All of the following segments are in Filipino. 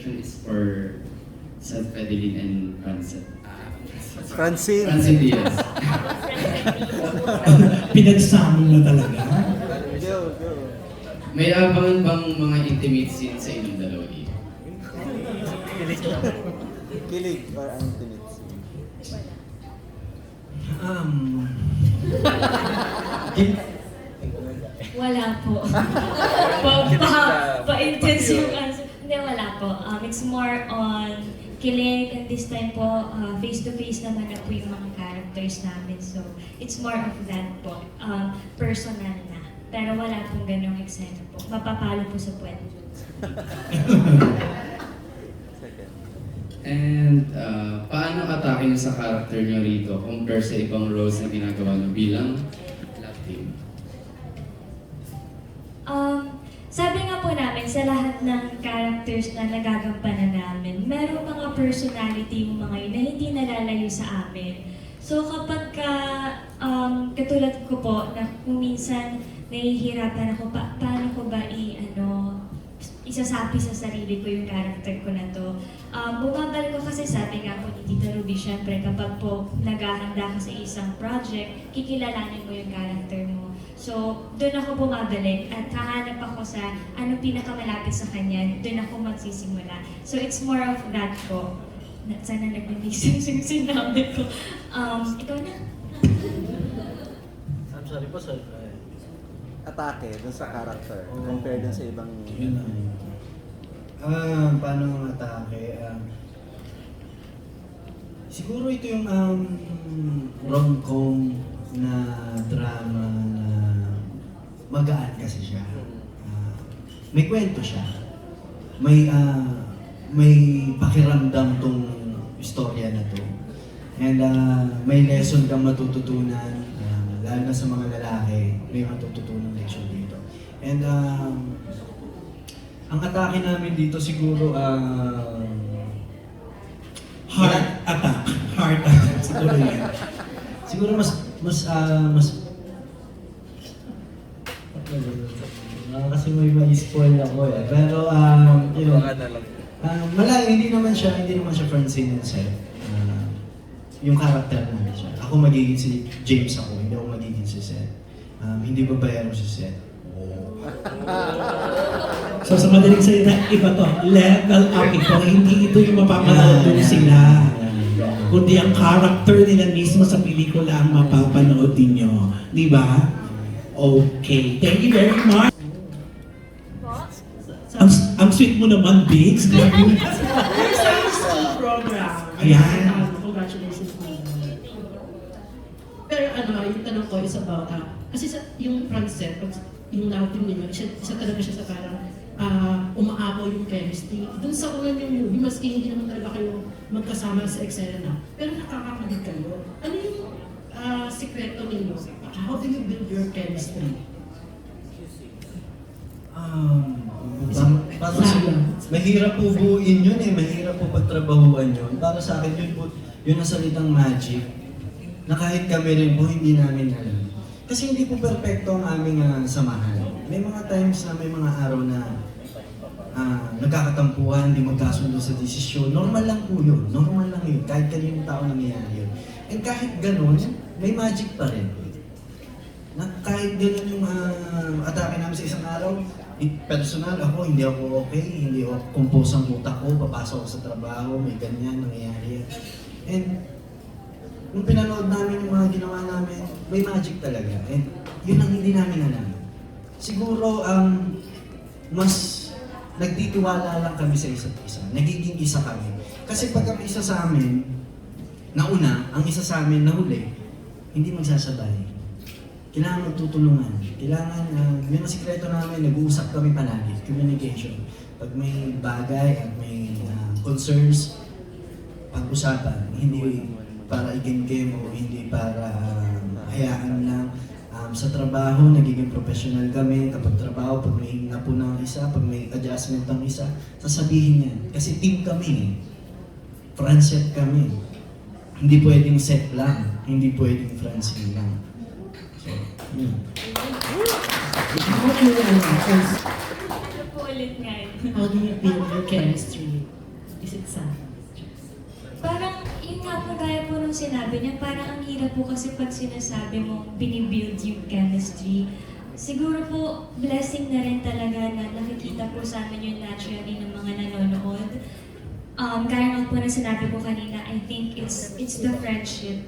Is for Seth Adeline and Francine. Francine. Francine Diaz. Pinagsama mo talaga. Go. May abangan bang mga intimate scenes sa inyong dalawa dito? Kilig or intimate. Wala po. Pa-intense yung answer. Hindi, wala po. It's more on kilig, and this time po, face-to-face naman na po yung mga characters namin. So, it's more of that po. Personal na. Pero wala pong ganong eksena po. Mapapalo po sa puwet. And paano atake niyo sa character niyo rito compare sa ibang roles na ginagawa niyo bilang love team? Sabi nga po namin, sa lahat ng characters na nagagampanan namin, merong mga personality yung mga yun na hindi nalalayo sa amin. So kapag katulad ko po, na kung minsan nahihirapan ako, paano ko ba isasapi sa sarili ko yung character ko na to. Bumabalik ko kasi sabi nga po ni Tita Ruby, syempre kapag po naghahanda ka sa isang project, kikilalanin mo yung character mo. So, doon ako bumabalik at hahanap ako sa ano pinakamalapit sa kanya, doon ako magsisimula. So, it's more of that po. Sana nag-make sense yung sinabi ko. Ikaw na. I'm sorry po, sir. Atake dun sa character compared dun sa ibang... Yun lang. Paano ang atake? Siguro ito yung rom-com na drama na magaan kasi siya. May kwento siya. May pakiramdam tong istorya na to. And may lesson kang matututunan, lalo na sa mga lalaki, may matututunan lesson dito. And ang atake namin dito siguro heart attack. Heart attack siguro yun. Siguro kasi may spoil ako eh. Pero yun. Hindi naman siya Francine and Seth. Yung character namin siya. Ako magiging si James ako, hindi ako magiging si Seth. Hindi babayero si Seth. So sa madaling salita, iba to. Level up ito. Hindi ito yung mapapanood din sila. Kundi ang character nila mismo sa pelikula ang mapapanood ninyo. Di ba? Okay. Thank you very much. Ang sweet mo naman, Biggs. Program. Ayan. Congratulations po. Pero yung tanong ko is about, kasi yung Francine, yung love team ninyo, isa talaga siya sa parang umaapaw yung chemistry. Doon sa unang yung movie, maski hindi naman talaga kayo magkasama sa eksena na, pero nakakakilig kayo. Ano yung sikreto ninyo? How do you build your chemistry? Mahirap po buuin yun eh, mahirap po pagtrabahuan yun. Para sa akin yun ang salitang magic na kahit kami rin po hindi namin alam. Kasi hindi po perfecto ang aming samahan. May mga times na may mga araw na nagkakatampuhan, hindi magkasundo sa desisyon. Normal lang po yun, normal lang yun. Kahit kaninong tao nangyayari yun. And kahit ganun, may magic pa rin. Na kahit ganun yung atake namin sa isang araw, personal ako, hindi ako okay, hindi ako compose ang utak ko, papasok ako sa trabaho, may ganyan, nangyayari. And nung pinanood namin yung mga ginawa namin, may magic talaga. And yun ang hindi namin alam. Siguro, mas nagtitiwala lang kami sa isa't isa. Nagiging isa kami. Kasi pag ang isa sa amin, nauna, ang isa sa amin nahuli, hindi magsasabay. Kailangan magtutulungan. Kailangan, yun ang sikreto namin, nag-uusap kami palagi, communication. Pag may bagay at may concerns, pag-usapan, hindi para igim-game o hindi para hayaan lang. Sa trabaho, nagiging professional kami. Kapag trabaho, pag may hinga po ng isa, pag may adjustment ng isa, sasabihin yan. Kasi team kami. Friendship kami. Hindi pwedeng set lang. Hindi pwedeng Francine lang. So, yun. Ano po ulit nga yun? How do you build your chemistry? visit sa Parang, yun nga po, gaya po nung sinabi niya, parang ang hirap po kasi pag sinasabi mo, binibuild yung chemistry. Siguro po, blessing na rin talaga na nakikita po sa amin yung naturally ng mga nanonood. Gaya nga po na sinabi ko kanina, I think it's the friendship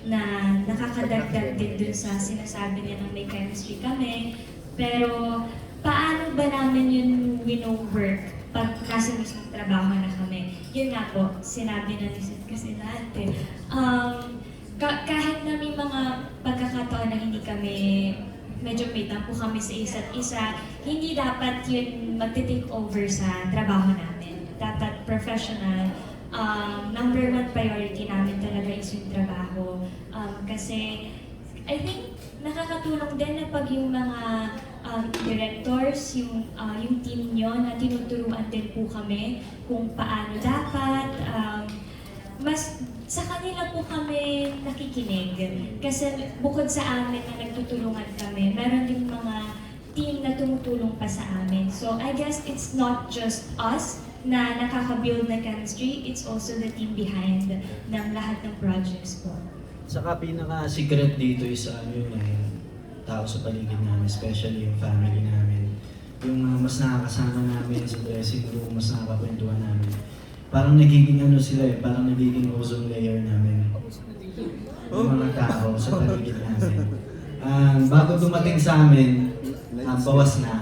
na nakakadagdag din dun sa sinasabi niya ng may chemistry kami. Pero, paano ba namin yun wino-work pag nasa mismong trabaho na kami? Yun nga po, sinabi na ni Seth kasi natin. Kahit na may mga pagkakataon na hindi kami, medyo may tampo kami sa isa't isa, hindi dapat yun magti-take over sa trabaho namin. Dapat professional. Number one priority namin talaga is yung trabaho. Kasi I think nakakatulong din na pag yung mga directors, yung team nyo na tinuturuan din po kami kung paano dapat. Mas sa kanila po kami nakikinig. Kasi bukod sa amin na nagtutulungan kami, meron din mga team na tumutulong pa sa amin. So I guess it's not just us na nakaka-build na chemistry, it's also the team behind ng lahat ng projects po. Saka pinaka-secret dito is yung tao sa paligid namin, especially yung family namin. Yung mas nakakasama namin sa dressing room, mas nakakapwentuhan namin. Parang nagiging sila parang nagiging ozone layer namin. Yung mga tao sa paligid namin. Bago dumating sa amin, bawas na.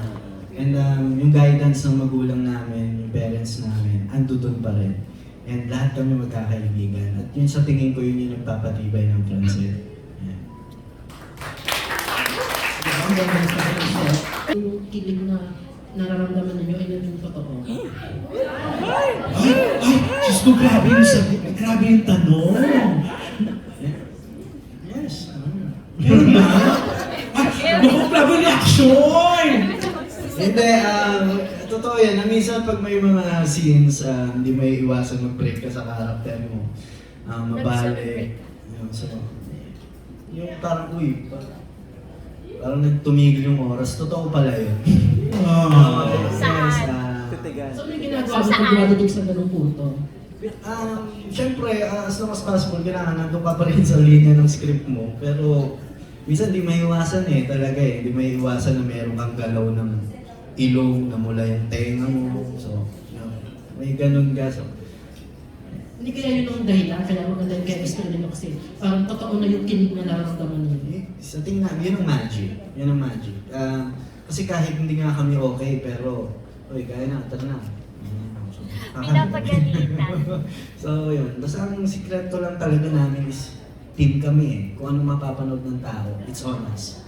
And yung guidance ng magulang namin, yung parents namin, andun pa rin. And lahat kami magkakaibigan. At yun sa tingin ko, yun yung nagpapatibay ng friendship. Yeah. yung kilig na nararamdaman ninyo ay naging totoo. Ay, Diyos ko, grabe yung sabi. Grabe yung tanong. Yes. Meron ba? Ay, naku, grabe reaction! Hindi, totoo yan. Minsan pag may mga scenes, hindi may iwasan mag-break ka sa karakter mo. Mabalik. So, yung parang, parang nagtumigil yung oras. Totoo pala yun. Titigan. So may ginagawa mo pag dumadating sa ganung punto? Siyempre, as long as possible, kailangan nandun ka pa rin sa linya ng script mo. Pero, minsan di may iwasan talaga Di may iwasan na meron kang galaw ng ilong na mula yung tenga mo. So, may ganun ka. So, Hindi kaya yun ang dahilan, kaya maganda yung chemistry ninyo kasi parang totoo na yung kilig na nararamdaman ninyo. sa tingin namin, yun ang magic. Yun ang magic. Kasi kahit hindi nga kami okay, pero, kaya na, tara na. Pinapagalitan. So yun, basta ang sikreto lang talaga namin is team kami Kung ano mapapanood ng tao, it's on us.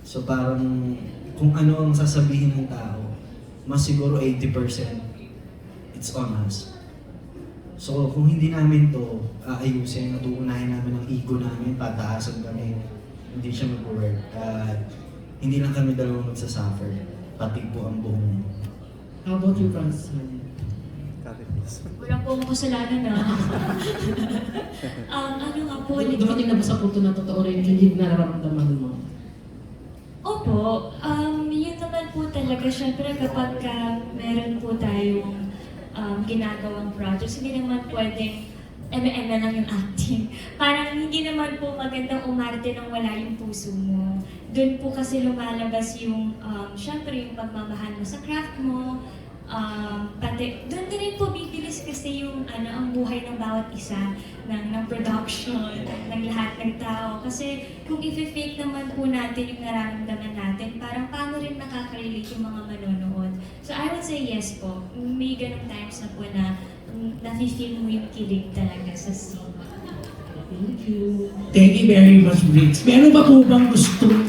So parang kung ano ang sasabihin ng tao, mas siguro 80% it's on us. So kung hindi namin to ayusin, natuunahin namin ang ego namin, pataasan kami, hindi siya mag-work. At hindi lang kami dalawang magsasuffer, pati po ang buong. How about you, Franz? Wala po akong kasalanan na. Ano nga po, Dumating na ba sa punto na totoo rin yung kilig na nararamdaman mo? Opo, yun naman po talaga. Siyempre kapag meron po tayong ginagawang projects, hindi naman pwedeng eme lang yung acting. Parang hindi naman po magandang umarte nang wala yung puso mo. Doon po kasi lumalabas yung, siyempre yung pagmamahal mo sa craft mo. Pati, doon din po bibilis kasi yung ang buhay ng bawat isa ng production, ng lahat ng tao. Kasi kung i-fake naman po natin yung nararamdaman natin, parang paano rin nakaka-relate yung mga manonood. So I would say yes po. May ganong times na po na nafe-feel mo yung kilig talaga sa scene. Thank you. Thank you very much, Briggs. Meron ba po bang gustong